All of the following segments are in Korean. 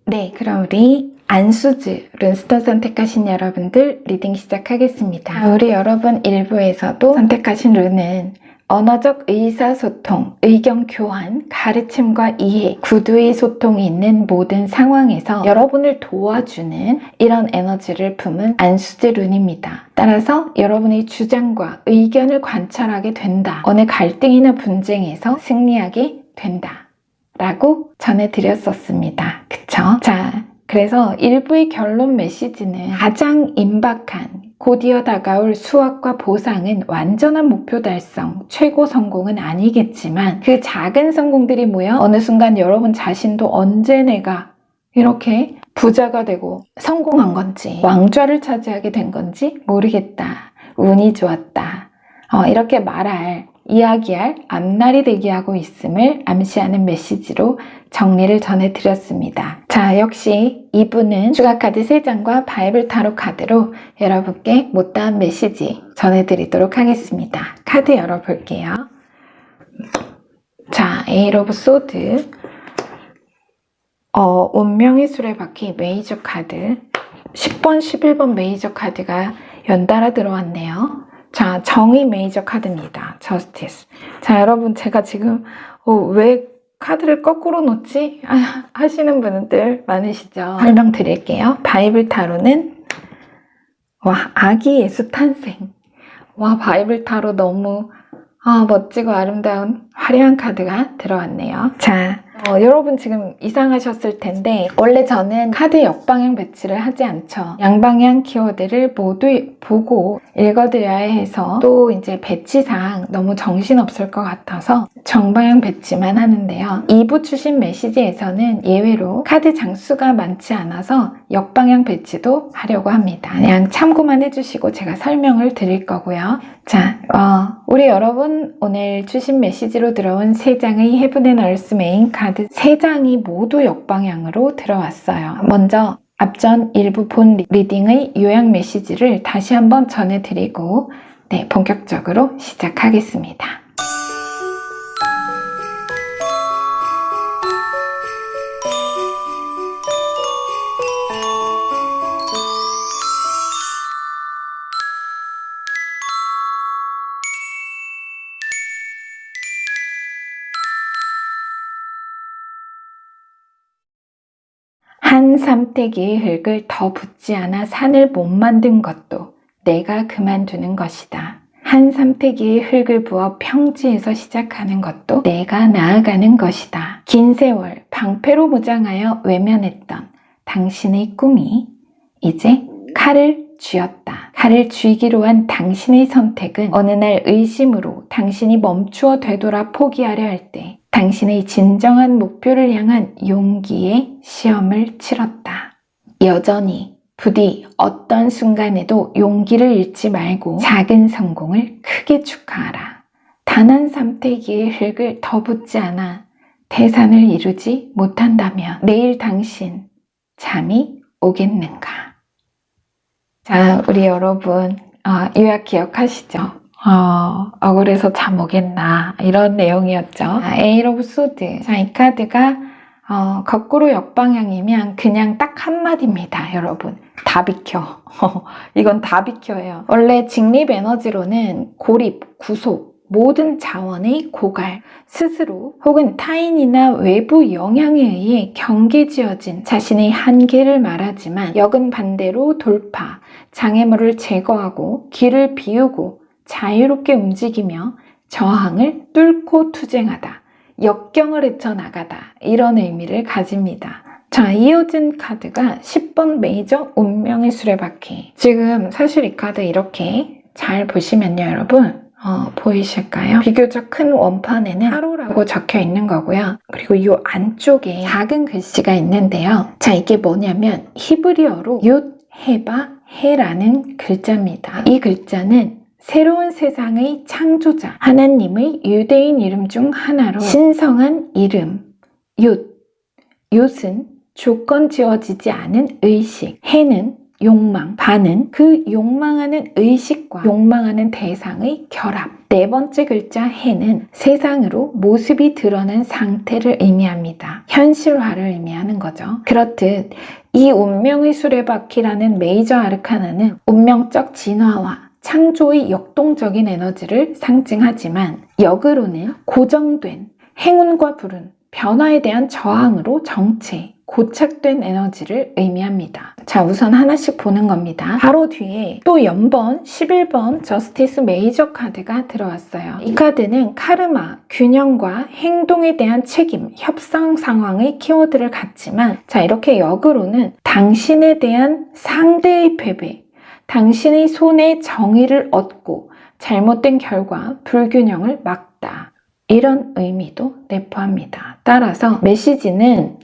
네, 그럼 우리 안수즈 룬스톤 선택하신 여러분들 리딩 시작하겠습니다. 우리 여러분 1부에서도 선택하신 룬은 언어적 의사소통, 의견 교환, 가르침과 이해, 구두의 소통이 있는 모든 상황에서 여러분을 도와주는 이런 에너지를 품은 안수즈 룬입니다. 따라서 여러분의 주장과 의견을 관찰하게 된다. 어느 갈등이나 분쟁에서 승리하게 된다. 라고 전해드렸었습니다. 그쵸? 자, 그래서 1부의 결론 메시지는 가장 임박한 곧이어 다가올 수확과 보상은 완전한 목표 달성, 최고 성공은 아니겠지만 그 작은 성공들이 모여 어느 순간 여러분 자신도 언제 내가 이렇게 부자가 되고 성공한 건지 왕좌를 차지하게 된 건지 모르겠다. 운이 좋았다. 이렇게 이야기할 앞날이 대기하고 있음을 암시하는 메시지로 정리를 전해드렸습니다. 자, 역시 2부는 추가 카드 3장과 바이블 타로 카드로 여러분께 못다한 메시지 전해드리도록 하겠습니다. 카드 열어볼게요. 자, 에이트 오브 소드, 운명의 수레바퀴 메이저 카드, 10번, 11번 메이저 카드가 연달아 들어왔네요. 자, 정의 메이저 카드입니다. 저스티스. 자, 여러분 제가 지금 왜 카드를 거꾸로 놓지? 하시는 분들 많으시죠? 설명드릴게요. 바이블 타로는 아기 예수 탄생. 바이블 타로 너무 멋지고 아름다운 화려한 카드가 들어왔네요. 자, 여러분 지금 이상하셨을 텐데 원래 저는 카드 역방향 배치를 하지 않죠. 양방향 키워드를 모두 보고 읽어드려야 해서 또 이제 배치상 너무 정신없을 것 같아서 정방향 배치만 하는데요. 2부 추신 메시지에서는 예외로 카드 장수가 많지 않아서 역방향 배치도 하려고 합니다. 그냥 참고만 해주시고 제가 설명을 드릴 거고요. 자, 우리 여러분 오늘 추신 메시지로 들어온 3장의 헤븐 앤 얼스 메인 카드 3장이 모두 역방향으로 들어왔어요. 먼저 앞전 일부 본 리딩의 요약 메시지를 다시 한번 전해드리고 본격적으로 시작하겠습니다. 한 삼태기의 흙을 더 붓지 않아 산을 못 만든 것도 내가 그만두는 것이다. 한 삼태기의 흙을 부어 평지에서 시작하는 것도 내가 나아가는 것이다. 긴 세월 방패로 무장하여 외면했던 당신의 꿈이 이제 칼을 쥐었다. 칼을 쥐기로 한 당신의 선택은 어느 날 의심으로 당신이 멈추어 되돌아 포기하려 할 때 당신의 진정한 목표를 향한 용기의 시험을 치렀다. 여전히 부디 어떤 순간에도 용기를 잃지 말고 작은 성공을 크게 축하하라. 단 한 삼태기의 흙을 더 붓지 않아 대산을 이루지 못한다면 내일 당신 잠이 오겠는가? 자, 우리 여러분 요약 기억하시죠? 억울해서 잠 오겠나 이런 내용이었죠. 에이트 오브 소드. 자, 이 카드가 거꾸로 역방향이면 그냥 딱 한마디입니다. 여러분 다 비켜. 이건 다 비켜예요. 원래 직립 에너지로는 고립, 구속, 모든 자원의 고갈, 스스로 혹은 타인이나 외부 영향에 의해 경계지어진 자신의 한계를 말하지만 역은 반대로 돌파, 장애물을 제거하고 길을 비우고 자유롭게 움직이며 저항을 뚫고 투쟁하다, 역경을 헤쳐나가다 이런 의미를 가집니다. 자, 이어진 카드가 10번 메이저 운명의 수레바퀴. 지금 사실 이 카드 이렇게 잘 보시면요 여러분 보이실까요? 비교적 큰 원판에는 타로라고 적혀 있는 거고요. 그리고 이 안쪽에 작은 글씨가 있는데요. 자, 이게 뭐냐면 히브리어로 윷, 헤바, 헤라는 글자입니다. 이 글자는 새로운 세상의 창조자 하나님의 유대인 이름 중 하나로 신성한 이름 윷. 윷은 조건 지어지지 않은 의식, 해는 욕망, 반은 그 욕망하는 의식과 욕망하는 대상의 결합. 네 번째 글자 해는 세상으로 모습이 드러난 상태를 의미합니다. 현실화를 의미하는 거죠. 그렇듯 이 운명의 수레바퀴라는 메이저 아르카나는 운명적 진화와 창조의 역동적인 에너지를 상징하지만 역으로는 고정된 행운과 불운, 변화에 대한 저항으로 정체, 고착된 에너지를 의미합니다. 자, 우선 하나씩 보는 겁니다. 바로 뒤에 또 연번 11번 저스티스 메이저 카드가 들어왔어요. 이 카드는 카르마, 균형과 행동에 대한 책임, 협상 상황의 키워드를 갖지만, 자, 이렇게 역으로는 당신에 대한 상대의 패배, 당신의 손에 정의를 얻고 잘못된 결과, 불균형을 막다. 이런 의미도 내포합니다. 따라서 메시지는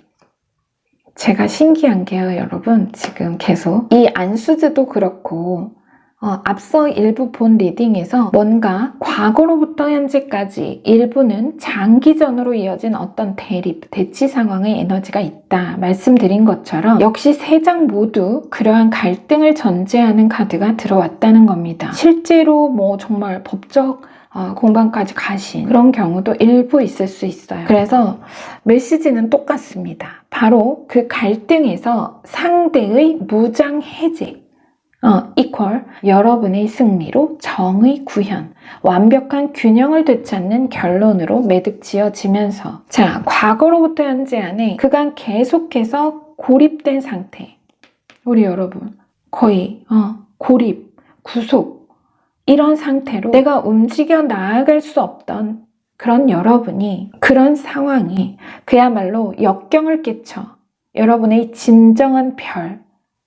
제가 신기한 게요, 여러분. 지금 계속 이 안수즈도 그렇고 앞서 일부 본 리딩에서 뭔가 과거로부터 현재까지 일부는 장기전으로 이어진 어떤 대립, 대치 상황의 에너지가 있다 말씀드린 것처럼 역시 세 장 모두 그러한 갈등을 전제하는 카드가 들어왔다는 겁니다. 실제로 뭐 정말 법적 공방까지 가신 그런 경우도 일부 있을 수 있어요. 그래서 메시지는 똑같습니다. 바로 그 갈등에서 상대의 무장 해제, 이퀄 여러분의 승리로 정의 구현, 완벽한 균형을 되찾는 결론으로 매듭지어지면서, 자, 과거로부터 현재 안에 그간 계속해서 고립된 상태, 우리 여러분 거의 고립, 구속, 이런 상태로 내가 움직여 나아갈 수 없던 그런 여러분이, 그런 상황이 그야말로 역경을 끼쳐 여러분의 진정한 별,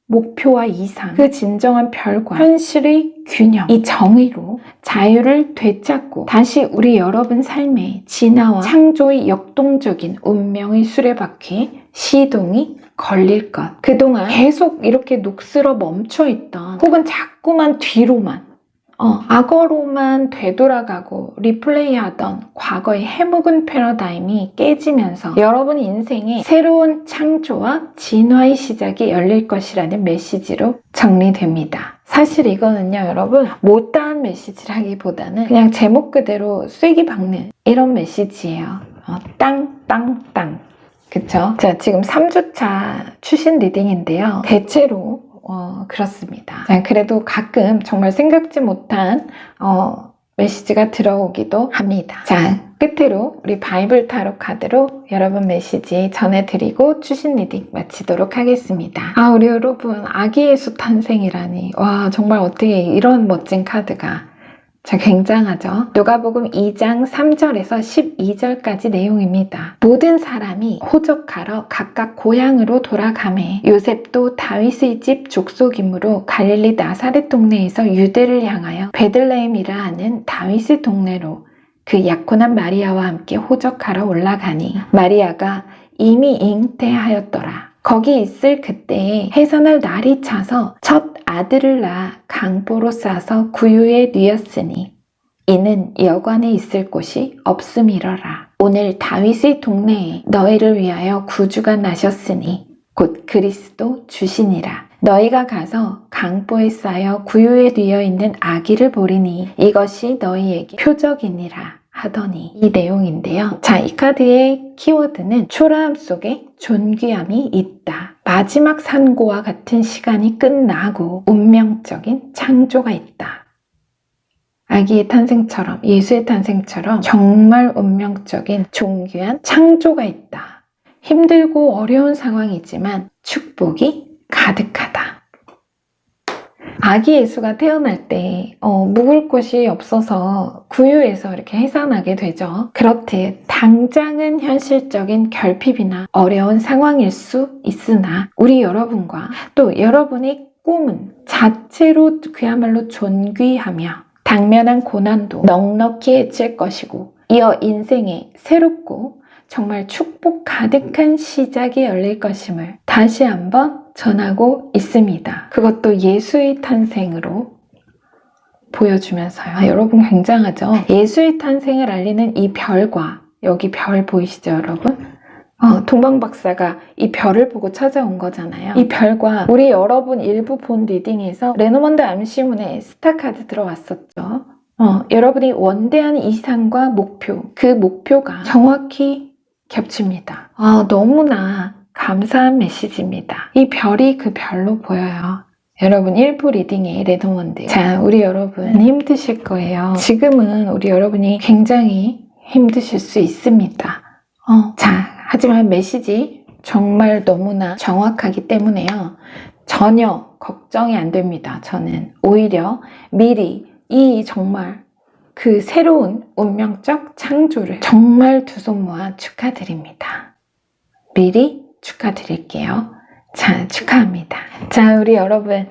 목표와 이상, 그 진정한 별과 현실의 균형, 이 정의로 자유를 되찾고 다시 우리 여러분 삶의 진화와 창조의 역동적인 운명의 수레바퀴 시동이 걸릴 것. 그동안 계속 이렇게 녹슬어 멈춰있던, 혹은 자꾸만 뒤로만 과거로만 되돌아가고 리플레이하던 과거의 해묵은 패러다임이 깨지면서 여러분 인생에 새로운 창조와 진화의 시작이 열릴 것이라는 메시지로 정리됩니다. 사실 이거는요, 여러분, 못다한 메시지라기보다는 그냥 제목 그대로 쐐기 박는 이런 메시지예요. 땅. 그쵸? 자, 지금 3주차 추신 리딩인데요. 대체로 그렇습니다. 자, 그래도 가끔 정말 생각지 못한 메시지가 들어오기도 합니다. 자, 끝으로 우리 바이블 타로 카드로 여러분 메시지 전해드리고 추신 리딩 마치도록 하겠습니다. 우리 여러분, 아기 예수 탄생이라니, 와, 정말 어떻게 이런 멋진 카드가, 자, 굉장하죠? 누가복음 2장 3절에서 12절까지 내용입니다. 모든 사람이 호적하러 각각 고향으로 돌아가매 요셉도 다윗의 집 족속이므로 갈릴리 나사렛 동네에서 유대를 향하여 베들레헴이라 하는 다윗의 동네로 그 약혼한 마리아와 함께 호적하러 올라가니 마리아가 이미 잉태하였더라. 거기 있을 그때에 해산할 날이 차서 첫 아들을 낳아 강보로 싸서 구유에 뉘었으니 이는 여관에 있을 곳이 없음이러라. 오늘 다윗의 동네에 너희를 위하여 구주가 나셨으니 곧 그리스도 주시니라. 너희가 가서 강보에 쌓여 구유에 뉘어 있는 아기를 보리니 이것이 너희에게 표적이니라 하더니, 이 내용인데요. 자, 이 카드의 키워드는 초라함 속에 존귀함이 있다. 마지막 산고와 같은 시간이 끝나고 운명적인 창조가 있다. 아기의 탄생처럼, 예수의 탄생처럼 정말 운명적인 존귀한 창조가 있다. 힘들고 어려운 상황이지만 축복이 가득하다. 아기 예수가 태어날 때 묵을 곳이 없어서 구유에서 이렇게 해산하게 되죠. 그렇듯 당장은 현실적인 결핍이나 어려운 상황일 수 있으나 우리 여러분과 또 여러분의 꿈은 자체로 그야말로 존귀하며 당면한 고난도 넉넉히 해칠 것이고 이어 인생에 새롭고 정말 축복 가득한 시작이 열릴 것임을 다시 한번 전하고 있습니다. 그것도 예수의 탄생으로 보여주면서요. 여러분, 굉장하죠? 예수의 탄생을 알리는 이 별과, 여기 별 보이시죠, 여러분? 동방박사가 이 별을 보고 찾아온 거잖아요. 이 별과 우리 여러분 일부 본 리딩에서 레노먼드 암시문에 스타카드 들어왔었죠. 여러분이 원대한 이상과 목표, 그 목표가 정확히 겹칩니다. 너무나 감사한 메시지입니다. 이 별이 그 별로 보여요. 여러분 일부 리딩의 레노먼드. 자, 우리 여러분 힘드실 거예요. 지금은 우리 여러분이 굉장히 힘드실 수 있습니다. 자, 하지만 메시지 정말 너무나 정확하기 때문에요. 전혀 걱정이 안 됩니다. 저는 오히려 미리 이 정말 그 새로운 운명적 창조를 정말 두 손 모아 축하드립니다. 미리 축하드릴게요. 자, 축하합니다. 자, 우리 여러분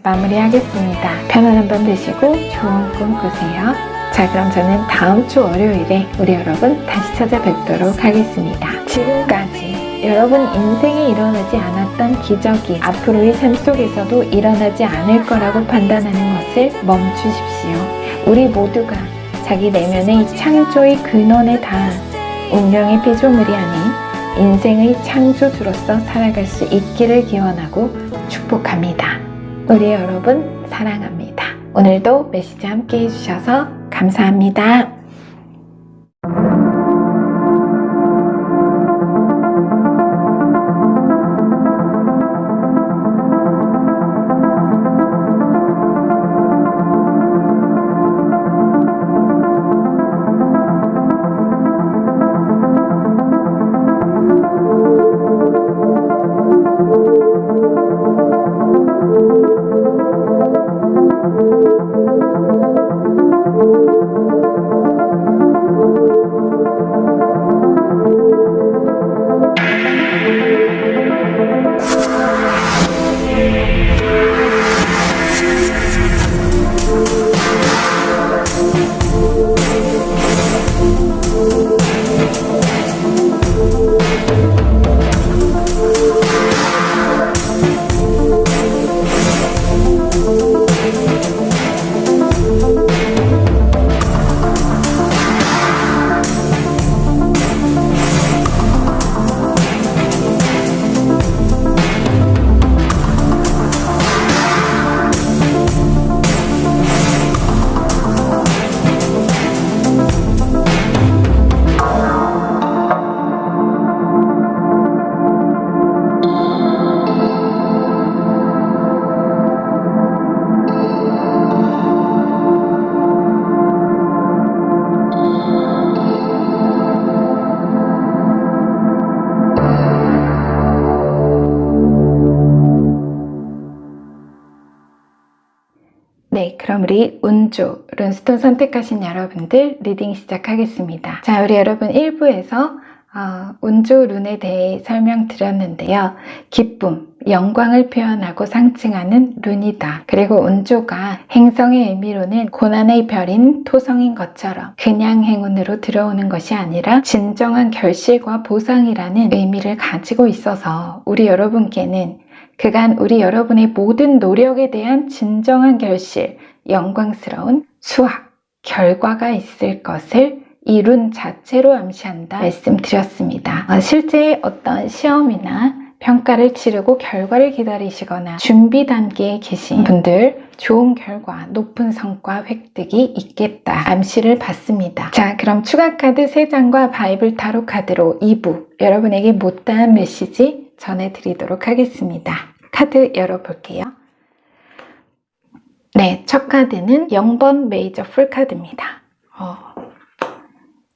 마무리하겠습니다. 편안한 밤 되시고 좋은 꿈 꾸세요. 자, 그럼 저는 다음 주 월요일에 우리 여러분 다시 찾아뵙도록 하겠습니다. 지금까지 여러분 인생에 일어나지 않았던 기적이 앞으로의 삶 속에서도 일어나지 않을 거라고 판단하는 것을 멈추십시오. 우리 모두가 자기 내면의 창조의 근원에 닿아 운명의 피조물이 아닌 인생의 창조주로서 살아갈 수 있기를 기원하고 축복합니다. 우리 여러분 사랑합니다. 오늘도 메시지 함께 해주셔서 감사합니다. 네, 그럼 우리 운조, 룬스톤 선택하신 여러분들 리딩 시작하겠습니다. 자, 우리 여러분 1부에서 운조 룬에 대해 설명드렸는데요. 기쁨, 영광을 표현하고 상징하는 룬이다. 그리고 운조가 행성의 의미로는 고난의 별인 토성인 것처럼 그냥 행운으로 들어오는 것이 아니라 진정한 결실과 보상이라는 의미를 가지고 있어서 우리 여러분께는 그간 우리 여러분의 모든 노력에 대한 진정한 결실, 영광스러운 수확, 결과가 있을 것을 이 룬 자체로 암시한다 말씀드렸습니다. 실제 어떤 시험이나 평가를 치르고 결과를 기다리시거나 준비 단계에 계신 분들 좋은 결과, 높은 성과 획득이 있겠다 암시를 받습니다. 자, 그럼 추가 카드 3장과 바이블 타로 카드로 2부 여러분에게 못다한 메시지 전해드리도록 하겠습니다. 카드 열어볼게요. 네, 첫 카드는 0번 메이저 풀 카드입니다.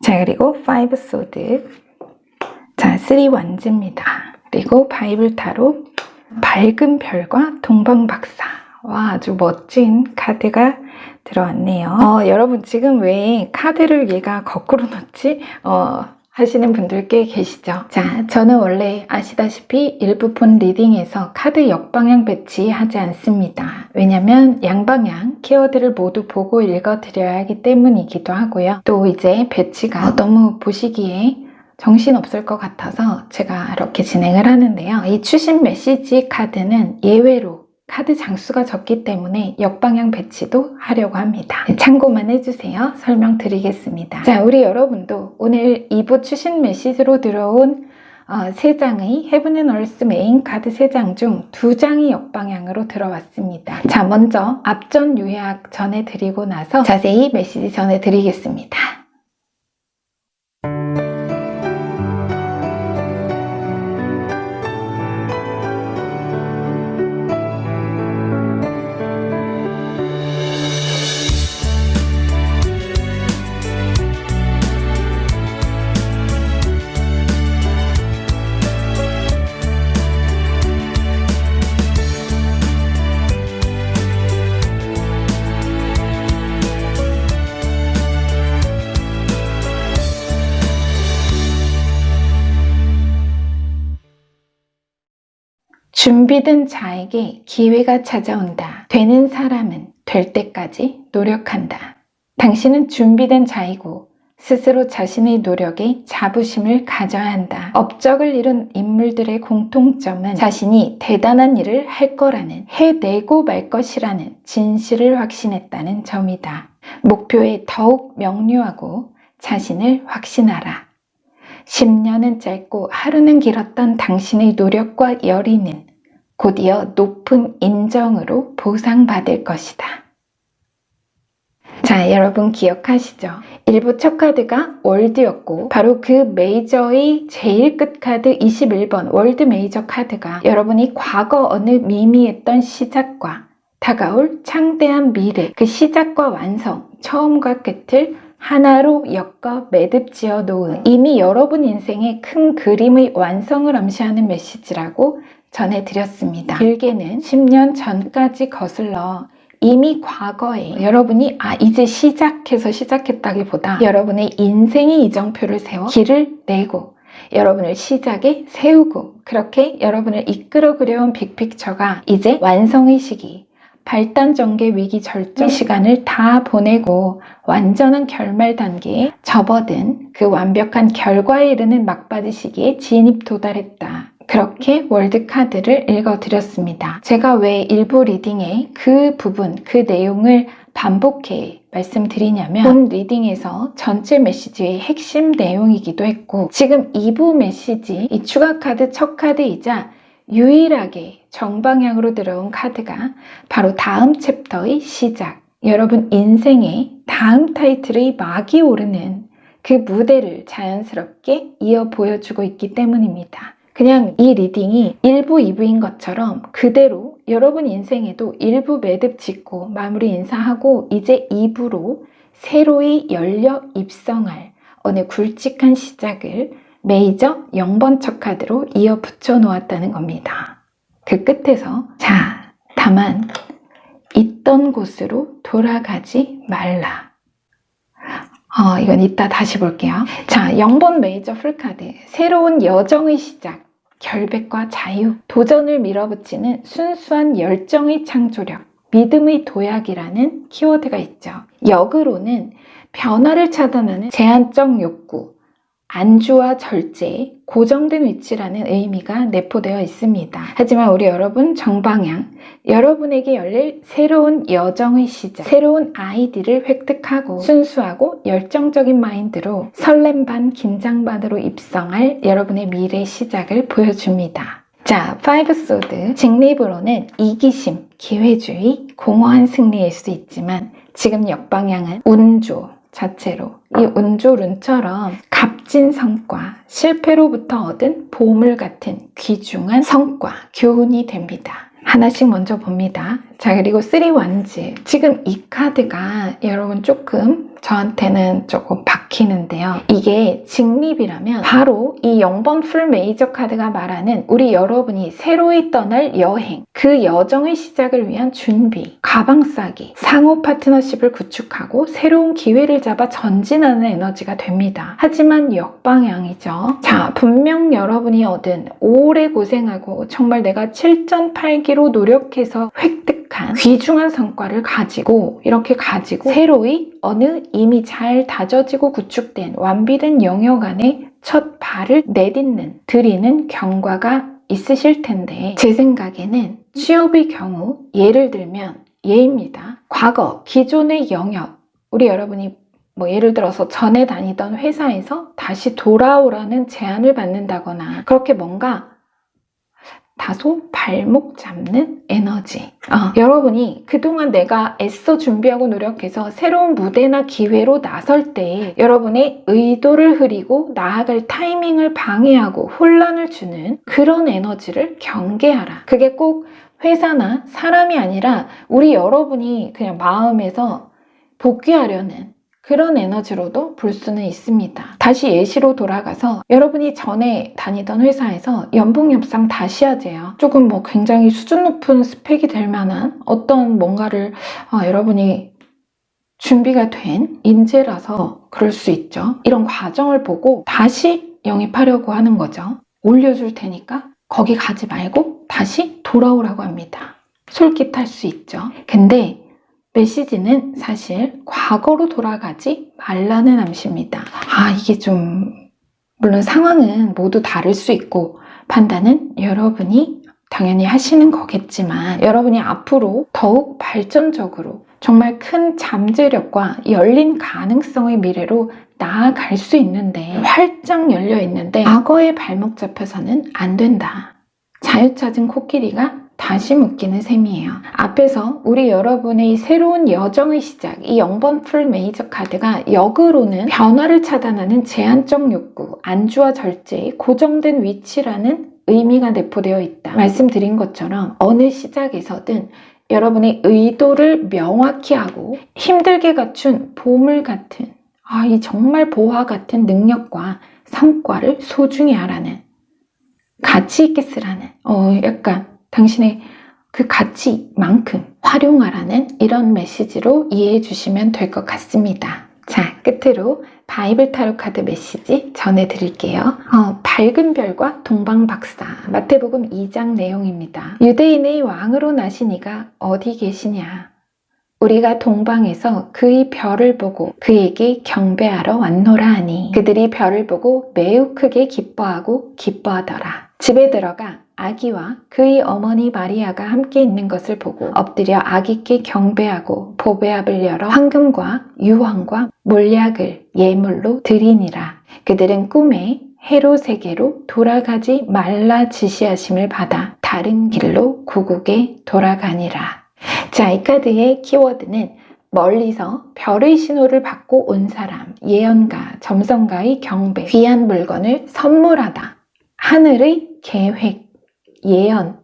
자, 그리고 5 소드, 자, 3 완즈입니다. 그리고 바이블 타로 밝은 별과 동방박사. 와, 아주 멋진 카드가 들어왔네요. 여러분 지금 왜 카드를 얘가 거꾸로 놓지? 하시는 분들 꽤 계시죠? 자, 저는 원래 아시다시피 일부 본 리딩에서 카드 역방향 배치하지 않습니다. 왜냐면 양방향 키워드를 모두 보고 읽어드려야 하기 때문이기도 하고요. 또 이제 배치가 너무 보시기에 정신없을 것 같아서 제가 이렇게 진행을 하는데요. 이 추신 메시지 카드는 예외로 카드 장수가 적기 때문에 역방향 배치도 하려고 합니다. 참고만 해주세요. 설명드리겠습니다. 자, 우리 여러분도 오늘 2부 추신 메시지로 들어온 3장의 헤븐 앤 얼스 메인 카드 3장 중 2장이 역방향으로 들어왔습니다. 자, 먼저 앞전 요약 전해드리고 나서 자세히 메시지 전해드리겠습니다. 준비된 자에게 기회가 찾아온다. 되는 사람은 될 때까지 노력한다. 당신은 준비된 자이고 스스로 자신의 노력에 자부심을 가져야 한다. 업적을 이룬 인물들의 공통점은 자신이 대단한 일을 할 거라는, 해내고 말 것이라는 진실을 확신했다는 점이다. 목표에 더욱 명료하고 자신을 확신하라. 10년은 짧고 하루는 길었던 당신의 노력과 열의는 곧이어 높은 인정으로 보상받을 것이다. 자, 여러분 기억하시죠? 1부 첫 카드가 월드였고 바로 그 메이저의 제일 끝 카드 21번 월드 메이저 카드가 여러분이 과거 어느 미미했던 시작과 다가올 창대한 미래, 그 시작과 완성, 처음과 끝을 하나로 엮어 매듭 지어 놓은 이미 여러분 인생의 큰 그림의 완성을 암시하는 메시지라고 전해드렸습니다. 길게는 10년 전까지 거슬러 이미 과거에 여러분이 이제 시작했다기보다 여러분의 인생의 이정표를 세워 길을 내고 여러분을 시작에 세우고 그렇게 여러분을 이끌어 그려온 빅픽처가 이제 완성의 시기, 발단 전개 위기 절정 시간을 다 보내고 완전한 결말 단계에 접어든 그 완벽한 결과에 이르는 막바지 시기에 진입 도달했다. 그렇게 월드카드를 읽어드렸습니다. 제가 왜 일부 리딩에 그 부분, 그 내용을 반복해 말씀드리냐면 본 리딩에서 전체 메시지의 핵심 내용이기도 했고 지금 2부 메시지, 이 추가 카드 첫 카드이자 유일하게 정방향으로 들어온 카드가 바로 다음 챕터의 시작, 여러분 인생의 다음 타이틀의 막이 오르는 그 무대를 자연스럽게 이어 보여주고 있기 때문입니다. 그냥 이 리딩이 1부, 2부인 것처럼 그대로 여러분 인생에도 1부 매듭 짓고 마무리 인사하고 이제 2부로 새로이 열려 입성할 어느 굵직한 시작을 메이저 0번 첫 카드로 이어 붙여 놓았다는 겁니다. 그 끝에서 자, 다만 있던 곳으로 돌아가지 말라. 이건 이따 다시 볼게요. 자, 0번 메이저 풀카드, 새로운 여정의 시작, 결백과 자유, 도전을 밀어붙이는 순수한 열정의 창조력, 믿음의 도약이라는 키워드가 있죠. 역으로는 변화를 차단하는 제한적 욕구, 안주와 절제, 고정된 위치라는 의미가 내포되어 있습니다. 하지만 우리 여러분 정방향, 여러분에게 열릴 새로운 여정의 시작, 새로운 아이디를 획득하고 순수하고 열정적인 마인드로 설렘 반 긴장 반으로 입성할 여러분의 미래 시작을 보여줍니다. 자, 5 소드, 직립으로는 이기심, 기회주의, 공허한 승리일 수 있지만 지금 역방향은 운조 자체로 이 운조룬처럼 값진 성과, 실패로부터 얻은 보물 같은 귀중한 성과, 교훈이 됩니다. 하나씩 먼저 봅니다. 자, 그리고 3 원즈. 지금 이 카드가 여러분 조금 저한테는 조금 박히는데요. 이게 직립이라면 바로 이 0번 풀 메이저 카드가 말하는 우리 여러분이 새로이 떠날 여행, 그 여정의 시작을 위한 준비, 가방 싸기, 상호 파트너십을 구축하고 새로운 기회를 잡아 전진하는 에너지가 됩니다. 하지만 역방향이죠. 자, 분명 여러분이 얻은 오래 고생하고 정말 내가 7전8기로 노력해서 획득한 귀중한 성과를 가지고 이렇게 가지고 새로이 어느 이미 잘 다져지고 구축된 완비된 영역 안에 첫 발을 내딛는 들이는 경과가 있으실 텐데 제 생각에는 취업의 경우 예를 들면 예입니다. 과거 기존의 영역 우리 여러분이 뭐 예를 들어서 전에 다니던 회사에서 다시 돌아오라는 제안을 받는다거나 그렇게 뭔가 다소 발목 잡는 에너지. 여러분이 그동안 내가 애써 준비하고 노력해서 새로운 무대나 기회로 나설 때 여러분의 의도를 흐리고 나아갈 타이밍을 방해하고 혼란을 주는 그런 에너지를 경계하라. 그게 꼭 회사나 사람이 아니라 우리 여러분이 그냥 마음에서 복귀하려는 그런 에너지로도 볼 수는 있습니다. 다시 예시로 돌아가서 여러분이 전에 다니던 회사에서 연봉 협상 다시 하재요. 조금 뭐 굉장히 수준 높은 스펙이 될 만한 어떤 뭔가를 여러분이 준비가 된 인재라서 그럴 수 있죠. 이런 과정을 보고 다시 영입하려고 하는 거죠. 올려줄 테니까 거기 가지 말고 다시 돌아오라고 합니다. 솔깃할 수 있죠. 근데 메시지는 사실 과거로 돌아가지 말라는 암시입니다. 이게 좀 물론 상황은 모두 다를 수 있고 판단은 여러분이 당연히 하시는 거겠지만 여러분이 앞으로 더욱 발전적으로 정말 큰 잠재력과 열린 가능성의 미래로 나아갈 수 있는데 활짝 열려 있는데 과거에 발목 잡혀서는 안 된다. 자유찾은 코끼리가 다시 묶이는 셈이에요. 앞에서 우리 여러분의 새로운 여정의 시작, 이 0번 풀 메이저 카드가 역으로는 변화를 차단하는 제한적 욕구, 안주와 절제의 고정된 위치라는 의미가 내포되어 있다. 말씀드린 것처럼 어느 시작에서든 여러분의 의도를 명확히 하고 힘들게 갖춘 보물 같은 이 정말 보화 같은 능력과 성과를 소중히 하라는 가치 있게 쓰라는 약간 당신의 그 가치만큼 활용하라는 이런 메시지로 이해해 주시면 될 것 같습니다. 자, 끝으로 바이블 타로 카드 메시지 전해드릴게요. 밝은 별과 동방박사, 마태복음 2장 내용입니다. 유대인의 왕으로 나신 이가 어디 계시냐? 우리가 동방에서 그의 별을 보고 그에게 경배하러 왔노라 하니 그들이 별을 보고 매우 크게 기뻐하고 기뻐하더라. 집에 들어가 아기와 그의 어머니 마리아가 함께 있는 것을 보고 엎드려 아기께 경배하고 보배압을 열어 황금과 유황과 몰약을 예물로 드리니라. 그들은 꿈에 헤로세계로 돌아가지 말라 지시하심을 받아 다른 길로 고국에 돌아가니라. 자, 이 카드의 키워드는 멀리서 별의 신호를 받고 온 사람, 예언가, 점성가의 경배, 귀한 물건을 선물하다, 하늘의 계획, 예언,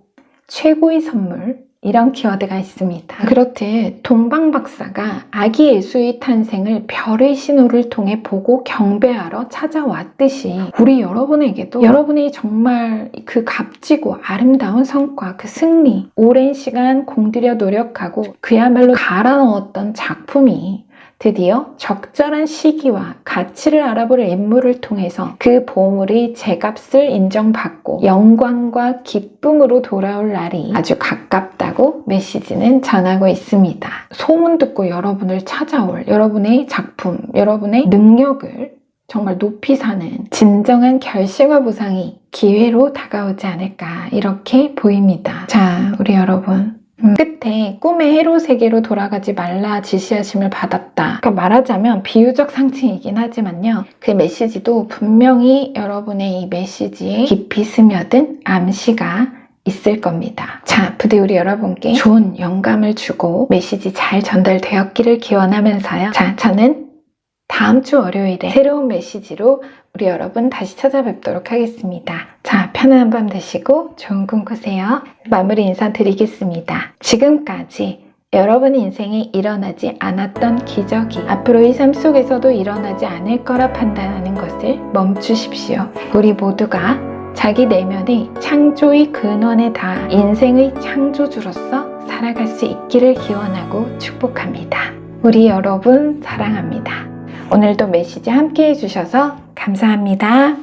최고의 선물, 이런 키워드가 있습니다. 그렇듯 동방박사가 아기 예수의 탄생을 별의 신호를 통해 보고 경배하러 찾아왔듯이 우리 여러분에게도 여러분이 정말 그 값지고 아름다운 성과, 그 승리, 오랜 시간 공들여 노력하고 그야말로 갈아 넣었던 작품이 드디어 적절한 시기와 가치를 알아볼 인물을 통해서 그 보물의 제값을 인정받고 영광과 기쁨으로 돌아올 날이 아주 가깝다고 메시지는 전하고 있습니다. 소문 듣고 여러분을 찾아올 여러분의 작품, 여러분의 능력을 정말 높이 사는 진정한 결실과 보상이 기회로 다가오지 않을까 이렇게 보입니다. 자, 우리 여러분. 끝에 꿈의 헤로 세계로 돌아가지 말라 지시하심을 받았다. 그러니까 말하자면 비유적 상징이긴 하지만요. 그 메시지도 분명히 여러분의 이 메시지에 깊이 스며든 암시가 있을 겁니다. 자, 부디 우리 여러분께 좋은 영감을 주고 메시지 잘 전달되었기를 기원하면서요. 자, 저는 다음 주 월요일에 새로운 메시지로 우리 여러분 다시 찾아뵙도록 하겠습니다. 자, 편안한 밤 되시고 좋은 꿈 꾸세요. 마무리 인사드리겠습니다. 지금까지 여러분 인생에 일어나지 않았던 기적이 앞으로의 삶 속에서도 일어나지 않을 거라 판단하는 것을 멈추십시오. 우리 모두가 자기 내면의 창조의 근원에 닿아 인생의 창조주로서 살아갈 수 있기를 기원하고 축복합니다. 우리 여러분 사랑합니다. 오늘도 메시지 함께 해주셔서 감사합니다.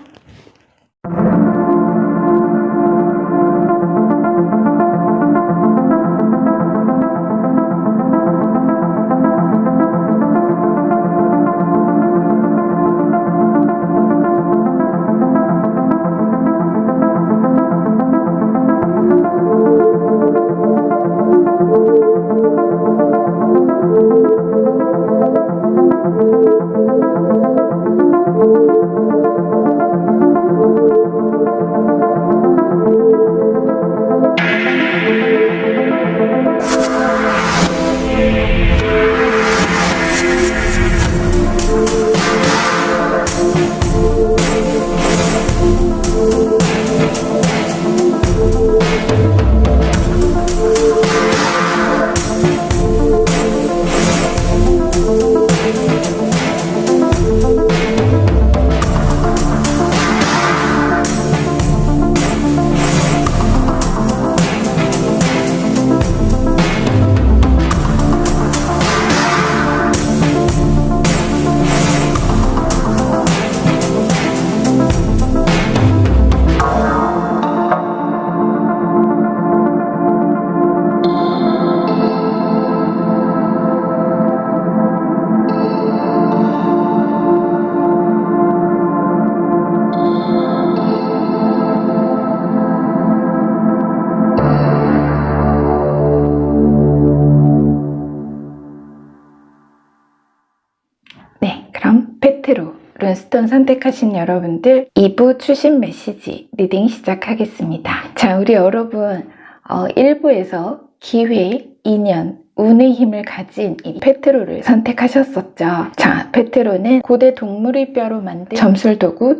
페트로, 룬스톤 선택하신 여러분들 2부 추신 메시지 리딩 시작하겠습니다. 자, 우리 여러분 1부에서 기회, 인연, 운의 힘을 가진 이 페트로를 선택하셨었죠. 자, 페트로는 고대 동물의 뼈로 만든 점술도구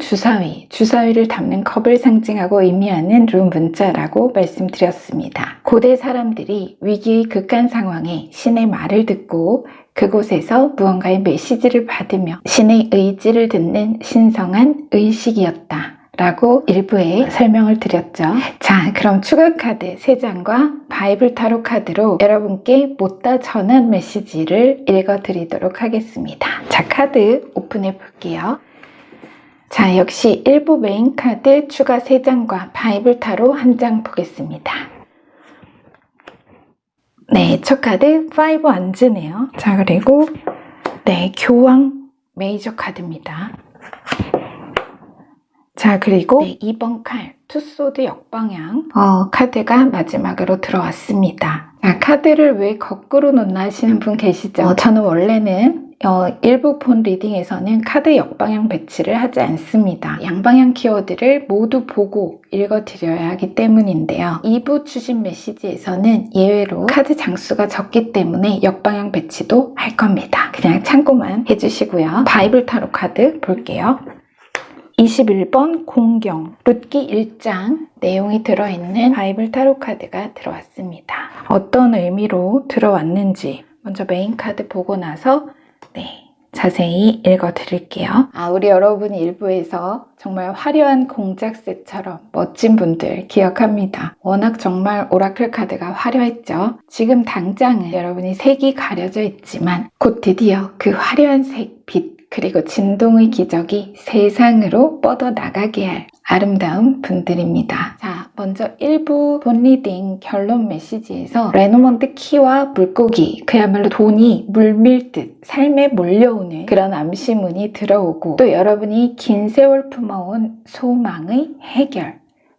주사위를 담는 컵을 상징하고 의미하는 룬 문자라고 말씀드렸습니다. 고대 사람들이 위기의 극한 상황에 신의 말을 듣고 그곳에서 무언가의 메시지를 받으며 신의 의지를 듣는 신성한 의식이었다 라고 일부에 설명을 드렸죠. 자, 그럼 추가 카드 3장과 바이블 타로 카드로 여러분께 못다 전한 메시지를 읽어드리도록 하겠습니다. 자, 카드 오픈해 볼게요. 자, 역시 일부 메인 카드 추가 3장과 바이블 타로 1장 보겠습니다. 네, 첫 카드 5 안즈네요. 자, 그리고 네, 교황 메이저 카드입니다. 자, 그리고 네, 2번 칼 투소드 역방향 카드가 마지막으로 들어왔습니다. 자, 카드를 왜 거꾸로 놓나 하시는 분 계시죠? 저는 원래는 일부 본 리딩에서는 카드 역방향 배치를 하지 않습니다. 양방향 키워드를 모두 보고 읽어드려야 하기 때문인데요. 2부 추신 메시지에서는 예외로 카드 장수가 적기 때문에 역방향 배치도 할 겁니다. 그냥 참고만 해주시고요. 바이블 타로 카드 볼게요. 21번 공경 룻기 1장 내용이 들어있는 바이블 타로 카드가 들어왔습니다. 어떤 의미로 들어왔는지 먼저 메인 카드 보고 나서 자세히 읽어드릴게요. 우리 여러분이 일부에서 정말 화려한 공작새처럼 멋진 분들 기억합니다. 워낙 정말 오라클 카드가 화려했죠. 지금 당장은 여러분이 색이 가려져 있지만 곧 드디어 그 화려한 색, 빛, 그리고 진동의 기적이 세상으로 뻗어나가게 할 아름다운 분들입니다. 자, 먼저 1부 본 리딩 결론 메시지에서 레노먼트 키와 물고기, 그야말로 돈이 물밀듯 삶에 몰려오는 그런 암시문이 들어오고 또 여러분이 긴 세월 품어온 소망의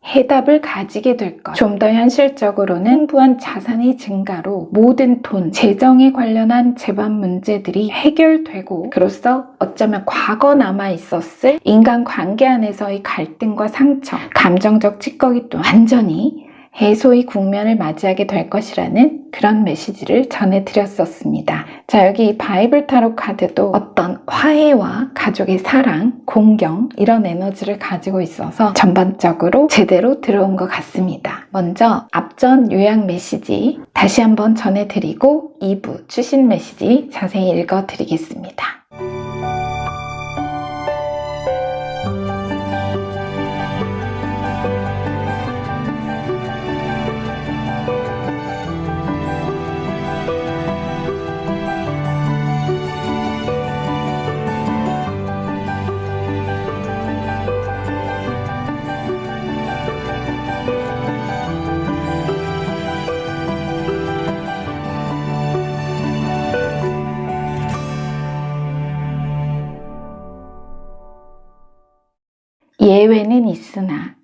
해답을 가지게 될 것. 좀 더 현실적으로는 풍부한 자산의 증가로 모든 돈, 재정에 관련한 재반 문제들이 해결되고 그로써 어쩌면 과거 남아있었을 인간관계 안에서의 갈등과 상처, 감정적 찌꺼기 또한 완전히 해소의 국면을 맞이하게 될 것이라는 그런 메시지를 전해드렸었습니다. 자, 여기 바이블 타로 카드도 어떤 화해와 가족의 사랑, 공경 이런 에너지를 가지고 있어서 전반적으로 제대로 들어온 것 같습니다. 먼저 앞전 요약 메시지 다시 한번 전해드리고 2부 추신 메시지 자세히 읽어드리겠습니다. 예외는 있으나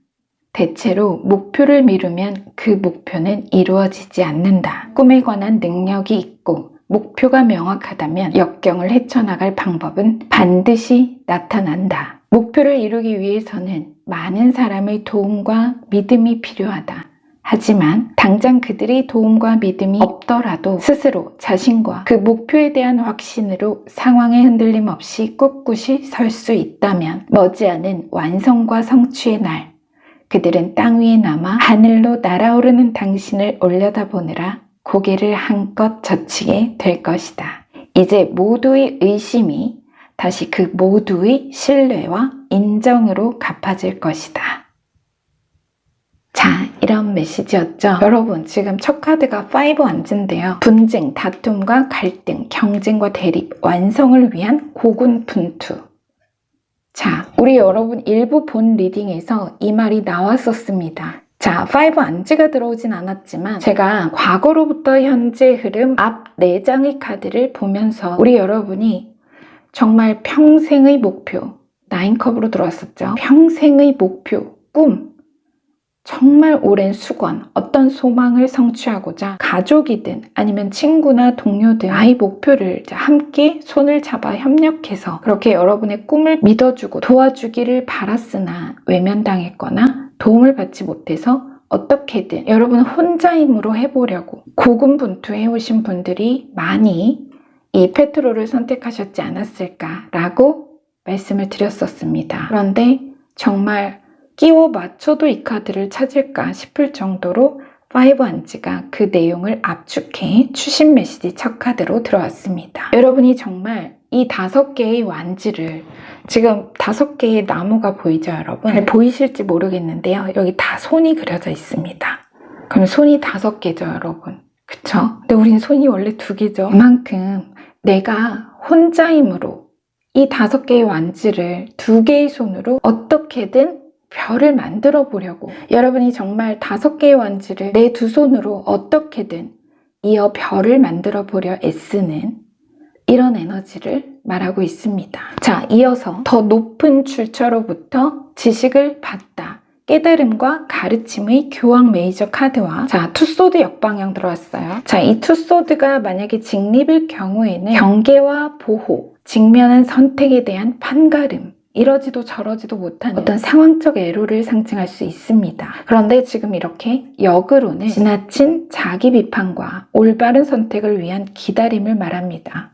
대체로 목표를 미루면 그 목표는 이루어지지 않는다. 꿈에 관한 능력이 있고 목표가 명확하다면 역경을 헤쳐나갈 방법은 반드시 나타난다. 목표를 이루기 위해서는 많은 사람의 도움과 믿음이 필요하다. 하지만 당장 그들의 도움과 믿음이 없더라도 스스로 자신과 그 목표에 대한 확신으로 상황에 흔들림 없이 꿋꿋이 설 수 있다면 머지않은 완성과 성취의 날, 그들은 땅 위에 남아 하늘로 날아오르는 당신을 올려다보느라 고개를 한껏 젖히게 될 것이다. 이제 모두의 의심이 다시 그 모두의 신뢰와 인정으로 갚아질 것이다. 자, 이런 메시지였죠. 여러분, 지금 첫 카드가 5 안즈인데요. 분쟁, 다툼과 갈등, 경쟁과 대립, 완성을 위한 고군분투. 자, 우리 여러분 일부 본 리딩에서 이 말이 나왔었습니다. 자, 5 안즈가 들어오진 않았지만 제가 과거로부터 현재 흐름 앞 4장의 카드를 보면서 우리 여러분이 정말 평생의 목표, 9컵으로 들어왔었죠. 평생의 목표, 꿈, 정말 오랜 수건, 어떤 소망을 성취하고자 가족이든 아니면 친구나 동료든 나의 목표를 함께 손을 잡아 협력해서 그렇게 여러분의 꿈을 믿어주고 도와주기를 바랐으나 외면당했거나 도움을 받지 못해서 어떻게든 여러분 혼자 힘으로 해보려고 고군분투해오신 분들이 많이 이 페트로를 선택하셨지 않았을까라고 말씀을 드렸었습니다. 그런데 정말 끼워 맞춰도 이 카드를 찾을까 싶을 정도로 5안지가 그 내용을 압축해 추신 메시지 첫 카드로 들어왔습니다. 여러분이 정말 이 5개의 완지를 지금 5개의 나무가 보이죠, 여러분? 잘 보이실지 모르겠는데요. 여기 다 손이 그려져 있습니다. 그럼 손이 5개죠, 여러분. 그쵸? 근데 우린 손이 원래 2개죠. 그만큼 내가 혼자 힘으로 이 5개의 완지를 2개의 손으로 어떻게든 별을 만들어 보려고 여러분이 정말 5개의 완지를 내 2손으로 어떻게든 이어 별을 만들어 보려 애쓰는 이런 에너지를 말하고 있습니다. 자, 이어서 더 높은 출처로부터 지식을 받다. 깨달음과 가르침의 교황 메이저 카드와 자, 투소드 역방향 들어왔어요. 자, 이 투소드가 만약에 직립일 경우에는 경계와 보호, 직면한 선택에 대한 판가름, 이러지도 저러지도 못하는 어떤 상황적 애로를 상징할 수 있습니다. 그런데 지금 이렇게 역으로는 지나친 자기 비판과 올바른 선택을 위한 기다림을 말합니다.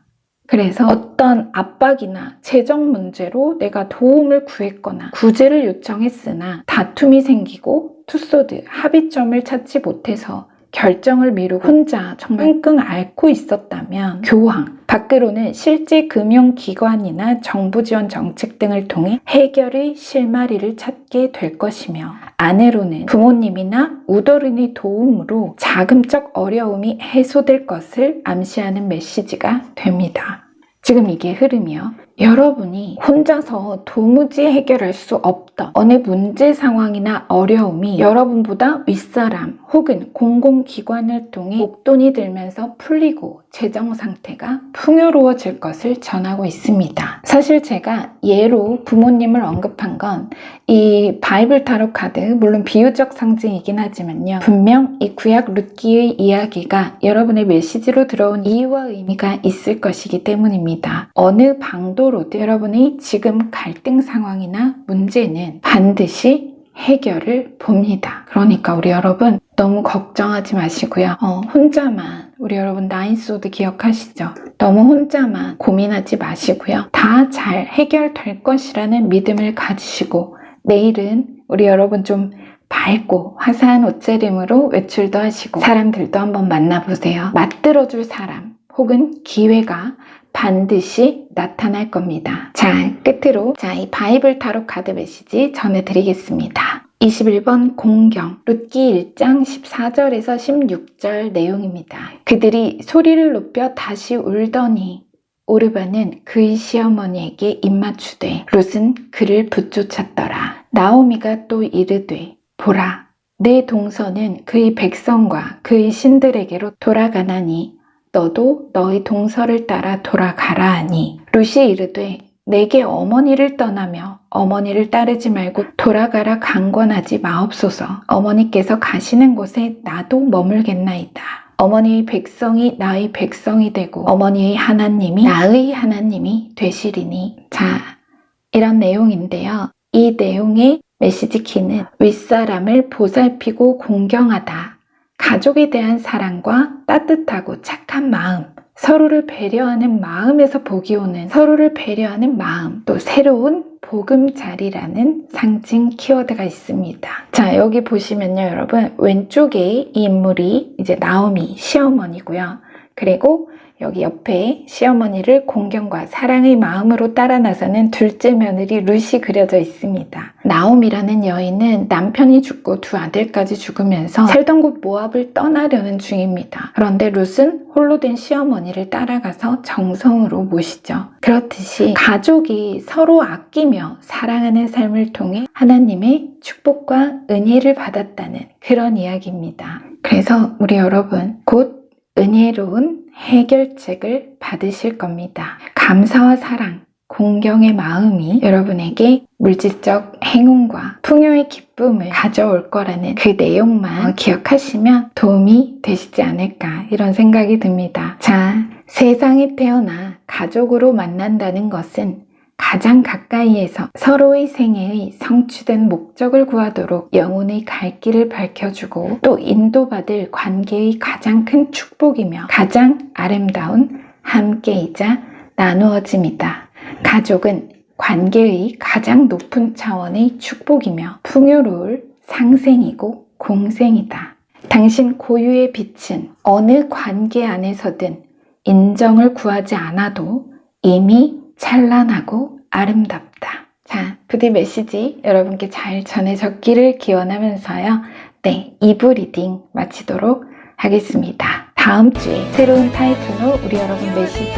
그래서 어떤 압박이나 재정 문제로 내가 도움을 구했거나 구제를 요청했으나 다툼이 생기고 투소드, 합의점을 찾지 못해서 결정을 미루고 혼자 정말 끙끙 앓고 있었다면 교황, 밖으로는 실제 금융기관이나 정부 지원 정책 등을 통해 해결의 실마리를 찾게 될 것이며 아내로는 부모님이나 우더른의 도움으로 자금적 어려움이 해소될 것을 암시하는 메시지가 됩니다. 지금 이게 흐름이요. 여러분이 혼자서 도무지 해결할 수 없던 어느 문제 상황이나 어려움이 여러분보다 윗사람 혹은 공공기관을 통해 목돈이 들면서 풀리고 재정 상태가 풍요로워질 것을 전하고 있습니다. 사실 제가 예로 부모님을 언급한 건 이 바이블 타로 카드, 물론 비유적 상징이긴 하지만요. 분명 이 구약 룻기의 이야기가 여러분의 메시지로 들어온 이유와 의미가 있을 것이기 때문입니다. 어느 방도로든 여러분의 지금 갈등 상황이나 문제는 반드시 해결을 봅니다. 그러니까 우리 여러분 너무 걱정하지 마시고요. 혼자만 우리 여러분 나인소드 기억하시죠? 너무 혼자만 고민하지 마시고요. 다 잘 해결될 것이라는 믿음을 가지시고 내일은 우리 여러분 좀 밝고 화사한 옷차림으로 외출도 하시고 사람들도 한번 만나보세요. 맞들어줄 사람 혹은 기회가 반드시 나타날 겁니다. 자, 끝으로 이 바이블 타로 카드 메시지 전해드리겠습니다. 21번 공경, 룻기 1장 14절에서 16절 내용입니다. 그들이 소리를 높여 다시 울더니 오르바는 그의 시어머니에게 입맞추되 룻은 그를 붙쫓았더라. 나오미가 또 이르되 보라, 내 동서는 그의 백성과 그의 신들에게로 돌아가나니 너도 너의 동서를 따라 돌아가라 하니 룻이 이르되 내게 어머니를 떠나며 어머니를 따르지 말고 돌아가라 강권하지 마옵소서. 어머니께서 가시는 곳에 나도 머물겠나이다. 어머니의 백성이 나의 백성이 되고 어머니의 하나님이 나의 하나님이 되시리니. 자, 이런 내용인데요. 이 내용의 메시지 키는 윗사람을 보살피고 공경하다. 가족에 대한 사랑과 따뜻하고 착한 마음, 서로를 배려하는 마음에서 복이 오는 서로를 배려하는 마음, 또 새로운 보금자리라는 상징 키워드가 있습니다. 자, 여기 보시면요, 여러분 왼쪽에 이 인물이 이제 나오미 시어머니고요. 그리고 여기 옆에 시어머니를 공경과 사랑의 마음으로 따라 나서는 둘째 며느리 룻이 그려져 있습니다. 나오미라는 여인은 남편이 죽고 두 아들까지 죽으면서 살던 곳 모압을 떠나려는 중입니다. 그런데 룻은 홀로 된 시어머니를 따라가서 정성으로 모시죠. 그렇듯이 가족이 서로 아끼며 사랑하는 삶을 통해 하나님의 축복과 은혜를 받았다는 그런 이야기입니다. 그래서 우리 여러분 곧 은혜로운 해결책을 받으실 겁니다. 감사와 사랑, 공경의 마음이 여러분에게 물질적 행운과 풍요의 기쁨을 가져올 거라는 그 내용만 기억하시면 도움이 되시지 않을까 이런 생각이 듭니다. 자, 세상에 태어나 가족으로 만난다는 것은 가장 가까이에서 서로의 생애의 성취된 목적을 구하도록 영혼의 갈 길을 밝혀주고 또 인도받을 관계의 가장 큰 축복이며 가장 아름다운 함께이자 나누어짐이다. 가족은 관계의 가장 높은 차원의 축복이며 풍요로울 상생이고 공생이다. 당신 고유의 빛은 어느 관계 안에서든 인정을 구하지 않아도 이미 찬란하고 아름답다. 자, 부디 메시지 여러분께 잘 전해졌기를 기원하면서요. 네, 2부 리딩 마치도록 하겠습니다. 다음 주에 새로운 타이틀로 우리 여러분 메시지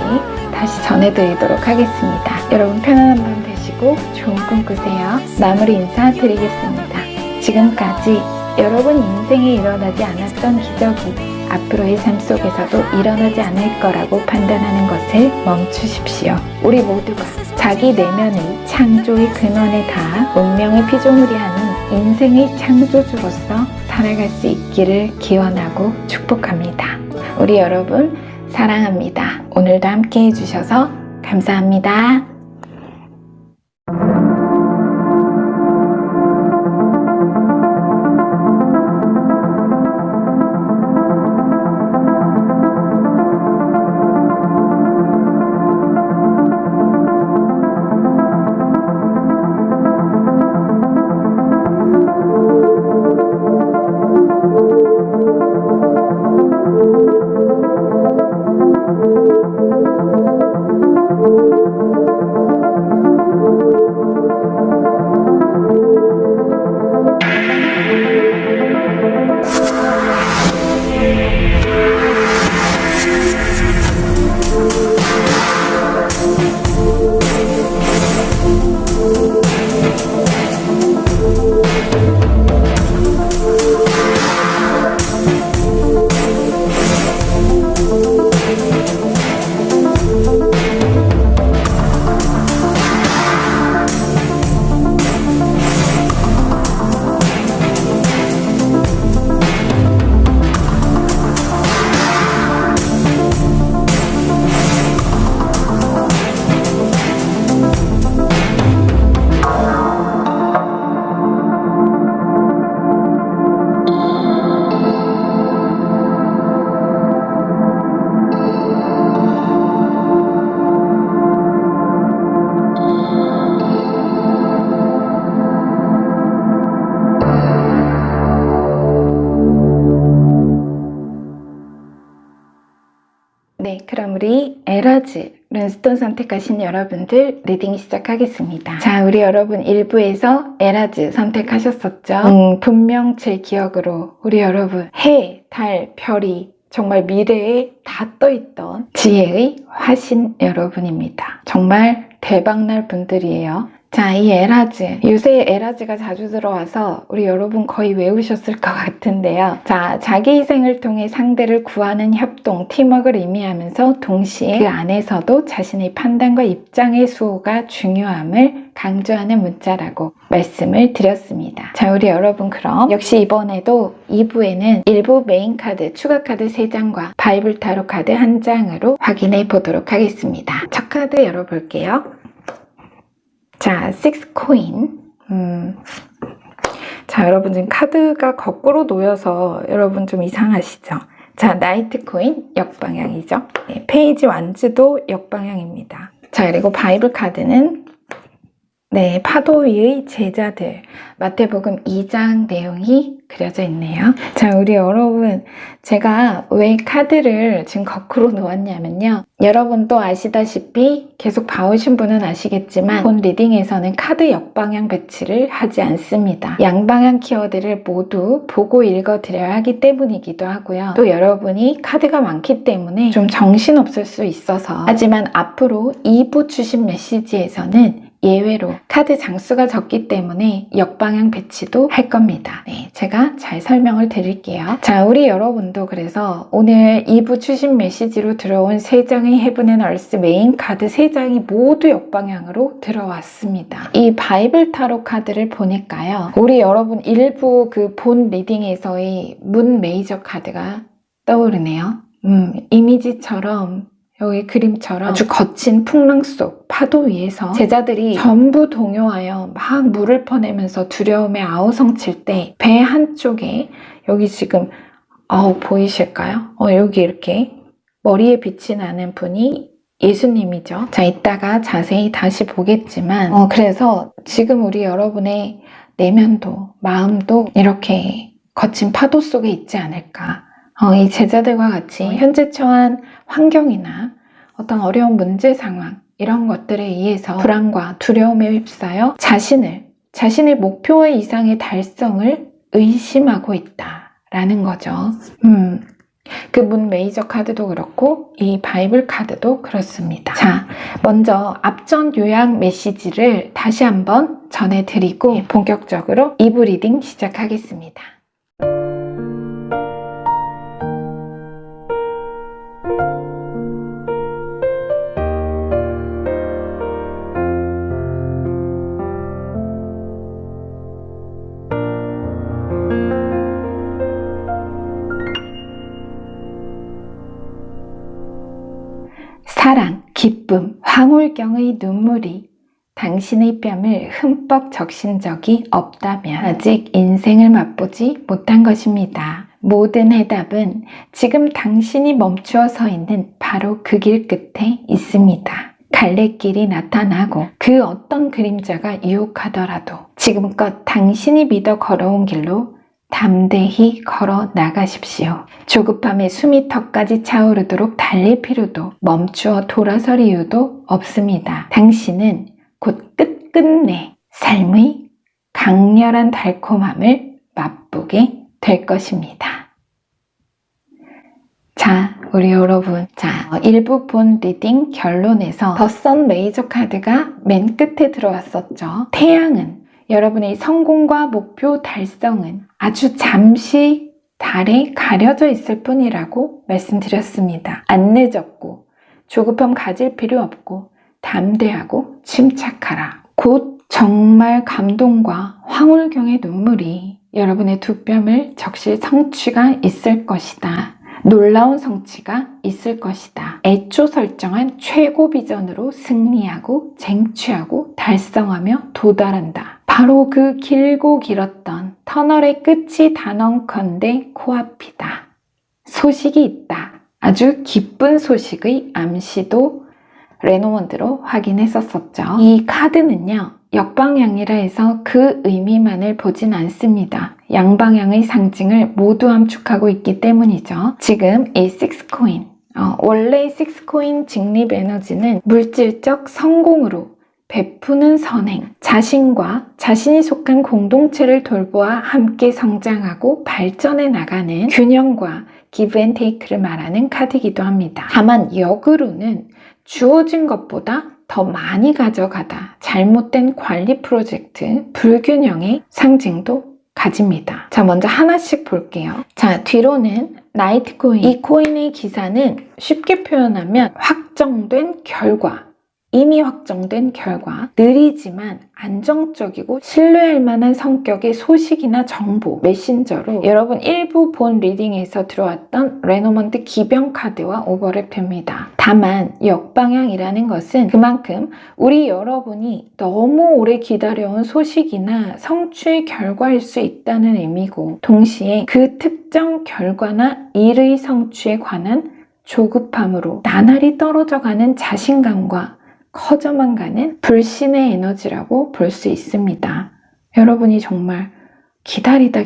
다시 전해드리도록 하겠습니다. 여러분 편안한 밤 되시고 좋은 꿈 꾸세요. 마무리 인사 드리겠습니다. 지금까지 여러분 인생에 일어나지 않았던 기적이 앞으로의 삶 속에서도 일어나지 않을 거라고 판단하는 것을 멈추십시오. 우리 모두가 자기 내면의 창조의 근원에 닿아 운명의 피조물이 아닌 인생의 창조주로서 살아갈 수 있기를 기원하고 축복합니다. 우리 여러분 사랑합니다. 오늘도 함께 해주셔서 감사합니다. 네, 그럼 우리 에러즈 룬스톤 선택하신 여러분들 리딩 시작하겠습니다. 자, 우리 여러분 1부에서 에라즈 선택하셨었죠? 분명 제 기억으로 우리 여러분 해, 달, 별이 정말 미래에 다 떠있던 지혜의 화신 여러분입니다. 정말 대박날 분들이에요. 자, 이 에라즈. 요새 에라즈가 자주 들어와서 우리 여러분 거의 외우셨을 것 같은데요. 자, 자기 희생을 통해 상대를 구하는 협동, 팀워크를 의미하면서 동시에 그 안에서도 자신의 판단과 입장의 수호가 중요함을 강조하는 문자라고 말씀을 드렸습니다. 자, 우리 여러분 그럼 역시 이번에도 2부에는 일부 메인 카드, 추가 카드 3장과 바이블 타로 카드 1장으로 확인해 보도록 하겠습니다. 첫 카드 열어볼게요. 자, 6코인. 자, 여러분 지금 카드가 거꾸로 놓여서 여러분 좀 이상하시죠? 자, 나이트 코인 역방향이죠. 네, 페이지 완즈도 역방향입니다. 자, 그리고 바이블 카드는 네, 파도 위의 제자들. 마태복음 2장 내용이 그려져 있네요. 자, 우리 여러분, 제가 왜 카드를 지금 거꾸로 놓았냐면요. 여러분도 아시다시피 계속 봐오신 분은 아시겠지만 본 리딩에서는 카드 역방향 배치를 하지 않습니다. 양방향 키워드를 모두 보고 읽어드려야 하기 때문이기도 하고요. 또 여러분이 카드가 많기 때문에 좀 정신없을 수 있어서 하지만 앞으로 2부 주신 메시지에서는 예외로 카드 장수가 적기 때문에 역방향 배치도 할 겁니다. 네, 제가 잘 설명을 드릴게요. 자, 우리 여러분도 그래서 오늘 2부 추신 메시지로 들어온 3장의 헤븐 앤 얼스 메인 카드 3장이 모두 역방향으로 들어왔습니다. 이 바이블 타로 카드를 보니까요. 우리 여러분 일부 그 본 리딩에서의 문 메이저 카드가 떠오르네요. 이미지처럼 여기 그림처럼 아주 거친 풍랑 속 파도 위에서 제자들이 전부 동요하여 막 물을 퍼내면서 두려움에 아우성칠 때 배 한쪽에 여기 지금 보이실까요? 여기 이렇게 머리에 빛이 나는 분이 예수님이죠. 자, 이따가 자세히 다시 보겠지만 그래서 지금 우리 여러분의 내면도 마음도 이렇게 거친 파도 속에 있지 않을까. 이 제자들과 같이 현재 처한 환경이나 어떤 어려운 문제 상황 이런 것들에 의해서 불안과 두려움에 휩싸여 자신의 목표 이상의 달성을 의심하고 있다라는 거죠. 그 문 메이저 카드도 그렇고 이 바이블 카드도 그렇습니다. 자, 먼저 앞전 요약 메시지를 다시 한번 전해드리고 본격적으로 2부 리딩 시작하겠습니다. 사랑, 기쁨, 황홀경의 눈물이 당신의 뺨을 흠뻑 적신 적이 없다면 아직 인생을 맛보지 못한 것입니다. 모든 해답은 지금 당신이 멈추어 서 있는 바로 그 길 끝에 있습니다. 갈래길이 나타나고 그 어떤 그림자가 유혹하더라도 지금껏 당신이 믿어 걸어온 길로 담대히 걸어 나가십시오. 조급함에 숨이 턱까지 차오르도록 달릴 필요도 멈추어 돌아설 이유도 없습니다. 당신은 곧 끝끝내 삶의 강렬한 달콤함을 맛보게 될 것입니다. 자, 우리 여러분, 일부 본 리딩 결론에서 더 선 메이저 카드가 맨 끝에 들어왔었죠. 태양은 여러분의 성공과 목표 달성은 아주 잠시 달에 가려져 있을 뿐이라고 말씀드렸습니다. 안 늦었고 조급함 가질 필요 없고 담대하고 침착하라. 곧 정말 감동과 황홀경의 눈물이 여러분의 두 뺨을 적실 성취가 있을 것이다. 놀라운 성취가 있을 것이다. 애초 설정한 최고 비전으로 승리하고 쟁취하고 달성하며 도달한다. 바로 그 길고 길었던 터널의 끝이 단언컨대 코앞이다. 소식이 있다. 아주 기쁜 소식의 암시도 레노먼드로 확인했었었죠. 이 카드는요, 역방향이라 해서 그 의미만을 보진 않습니다. 양방향의 상징을 모두 함축하고 있기 때문이죠. 지금 이 6코인, 원래 6코인 직립 에너지는 물질적 성공으로 베푸는 선행, 자신과 자신이 속한 공동체를 돌보아 함께 성장하고 발전해 나가는 균형과 기브 앤 테이크를 말하는 카드이기도 합니다. 다만 역으로는 주어진 것보다 더 많이 가져가다, 잘못된 관리 프로젝트, 불균형의 상징도 가집니다. 자, 먼저 하나씩 볼게요. 자, 뒤로는 나이트 코인. 이 코인의 기사는 쉽게 표현하면 확정된 결과, 이미 확정된 결과, 느리지만 안정적이고 신뢰할 만한 성격의 소식이나 정보, 메신저로 여러분 일부 본 리딩에서 들어왔던 레노먼드 기병 카드와 오버랩됩니다. 다만 역방향이라는 것은 그만큼 우리 여러분이 너무 오래 기다려온 소식이나 성취의 결과일 수 있다는 의미고, 동시에 그 특정 결과나 일의 성취에 관한 조급함으로 나날이 떨어져가는 자신감과 커져만 가는 불신의 에너지라고 볼 수 있습니다. 여러분이 정말 기다리다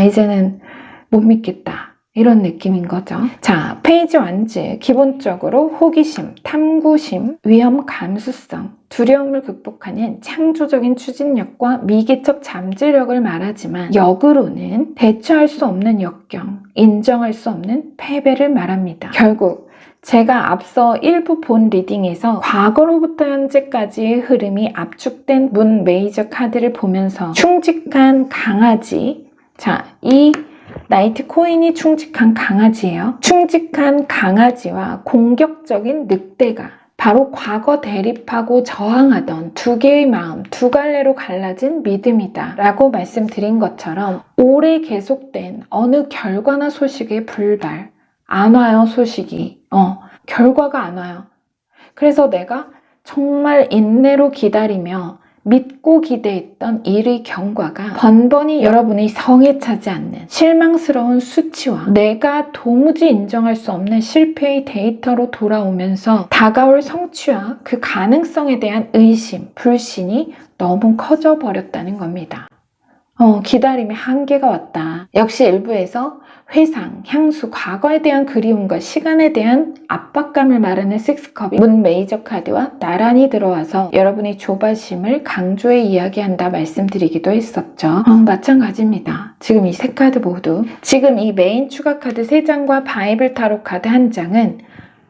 이제는 못 믿겠다, 이런 느낌인 거죠. 자, 페이지 완즈. 기본적으로 호기심, 탐구심, 위험 감수성, 두려움을 극복하는 창조적인 추진력과 미개척 잠재력을 말하지만 역으로는 대처할 수 없는 역경, 인정할 수 없는 패배를 말합니다. 결국 제가 앞서 일부 본 리딩에서 과거로부터 현재까지의 흐름이 압축된 문 메이저 카드를 보면서 충직한 강아지, 자, 이 나이트 코인이 충직한 강아지예요. 충직한 강아지와 공격적인 늑대가 바로 과거 대립하고 저항하던 두 개의 마음, 두 갈래로 갈라진 믿음이다 라고 말씀드린 것처럼 오래 계속된 어느 결과나 소식의 불발, 안 와요 소식이. 결과가 안 와요. 그래서 내가 정말 인내로 기다리며 믿고 기대했던 일의 경과가 번번이 여러분의 성에 차지 않는 실망스러운 수치와 내가 도무지 인정할 수 없는 실패의 데이터로 돌아오면서 다가올 성취와 그 가능성에 대한 의심, 불신이 너무 커져 버렸다는 겁니다. 기다림의 한계가 왔다. 역시 일부에서 회상, 향수, 과거에 대한 그리움과 시간에 대한 압박감을 말하는 식스컵이 문 메이저 카드와 나란히 들어와서 여러분의 조바심을 강조해 이야기한다 말씀드리기도 했었죠. 마찬가지입니다. 지금 이 세 카드 모두, 지금 이 메인 추가 카드 3장과 바이블 타로 카드 1장은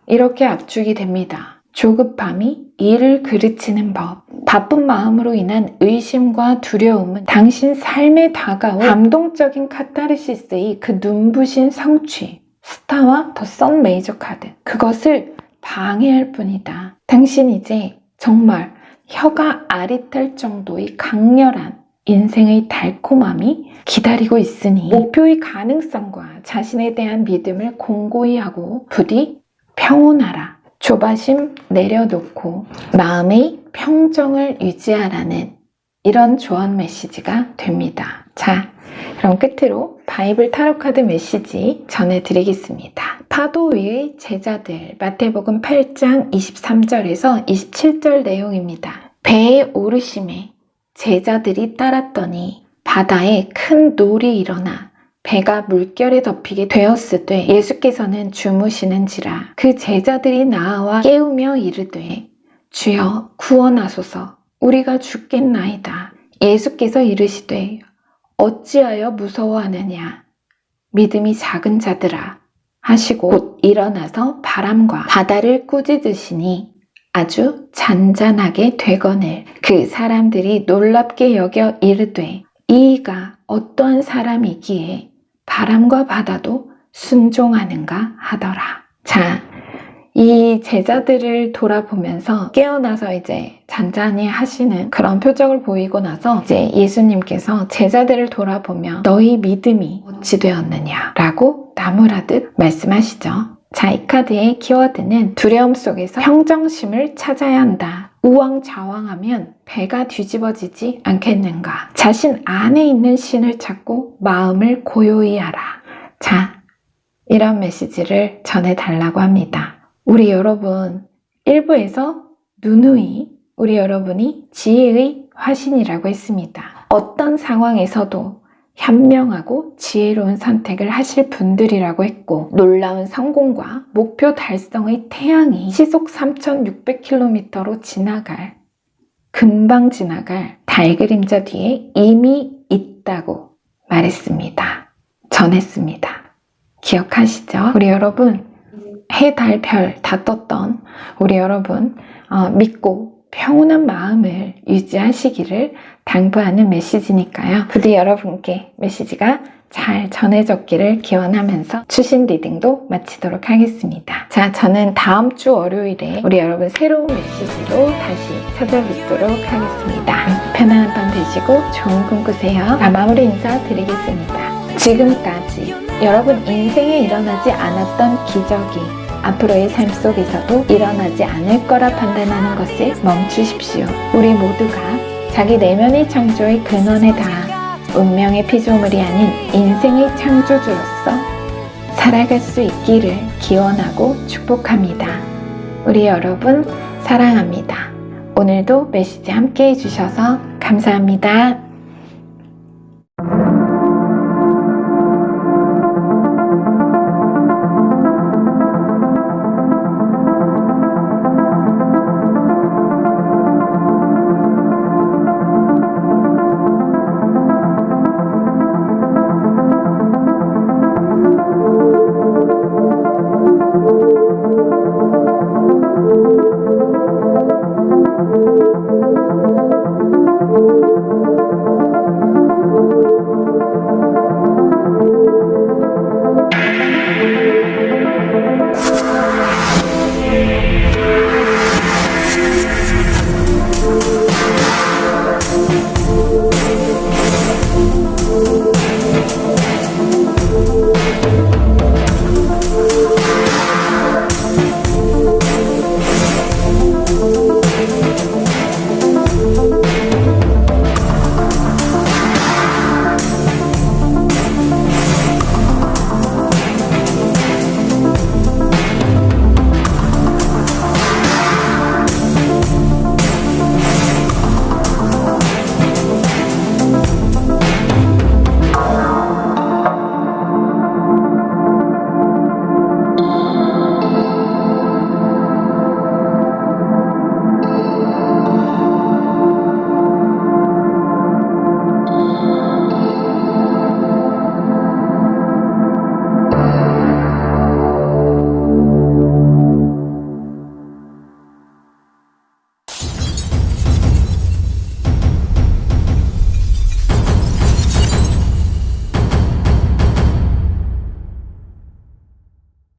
이렇게 압축이 됩니다. 조급함이 일을 그르치는 법. 바쁜 마음으로 인한 의심과 두려움은 당신 삶에 다가온 감동적인 카타르시스의 그 눈부신 성취, 스타와 더 선 메이저 카드, 그것을 방해할 뿐이다. 당신 이제 정말 혀가 아릿할 정도의 강렬한 인생의 달콤함이 기다리고 있으니 목표의 가능성과 자신에 대한 믿음을 공고히 하고 부디 평온하라. 조바심 내려놓고 마음의 평정을 유지하라는 이런 조언 메시지가 됩니다. 자, 그럼 끝으로 바이블 타로 카드 메시지 전해드리겠습니다. 파도 위의 제자들, 마태복음 8장 23절에서 27절 내용입니다. 배에 오르심에 제자들이 따랐더니 바다에 큰 놀이 일어나 배가 물결에 덮이게 되었으되 예수께서는 주무시는지라. 그 제자들이 나와 깨우며 이르되 주여 구원하소서, 우리가 죽겠나이다. 예수께서 이르시되 어찌하여 무서워하느냐, 믿음이 작은 자들아 하시고 곧 일어나서 바람과 바다를 꾸짖으시니 아주 잔잔하게 되거늘 그 사람들이 놀랍게 여겨 이르되 이가 어떠한 사람이기에 바람과 바다도 순종하는가 하더라. 자, 이 제자들을 돌아보면서 깨어나서 이제 잔잔히 하시는 그런 표정을 보이고 나서 이제 예수님께서 제자들을 돌아보며 너희 믿음이 어찌 되었느냐 라고 나무라듯 말씀하시죠. 자, 이 카드의 키워드는 두려움 속에서 평정심을 찾아야 한다. 우왕좌왕하면 배가 뒤집어지지 않겠는가. 자신 안에 있는 신을 찾고 마음을 고요히 하라. 자, 이런 메시지를 전해달라고 합니다. 우리 여러분, 일부에서 누누이 우리 여러분이 지혜의 화신이라고 했습니다. 어떤 상황에서도 현명하고 지혜로운 선택을 하실 분들이라고 했고, 놀라운 성공과 목표 달성의 태양이 시속 3600km로 금방 지나갈 달 그림자 뒤에 이미 있다고 말했습니다. 전했습니다. 기억하시죠? 우리 여러분, 해, 달, 별 다 떴던 우리 여러분, 믿고 평온한 마음을 유지하시기를 당부하는 메시지니까요. 부디 여러분께 메시지가 잘 전해졌기를 기원하면서 추신 리딩도 마치도록 하겠습니다. 자, 저는 다음 주 월요일에 우리 여러분 새로운 메시지로 다시 찾아뵙도록 하겠습니다. 편안한 밤 되시고 좋은 꿈 꾸세요. 마무리 인사드리겠습니다. 지금까지 여러분 인생에 일어나지 않았던 기적이 앞으로의 삶 속에서도 일어나지 않을 거라 판단하는 것을 멈추십시오. 우리 모두가 자기 내면의 창조의 근원에 닿아 운명의 피조물이 아닌 인생의 창조주로서 살아갈 수 있기를 기원하고 축복합니다. 우리 여러분 사랑합니다. 오늘도 메시지 함께 해주셔서 감사합니다.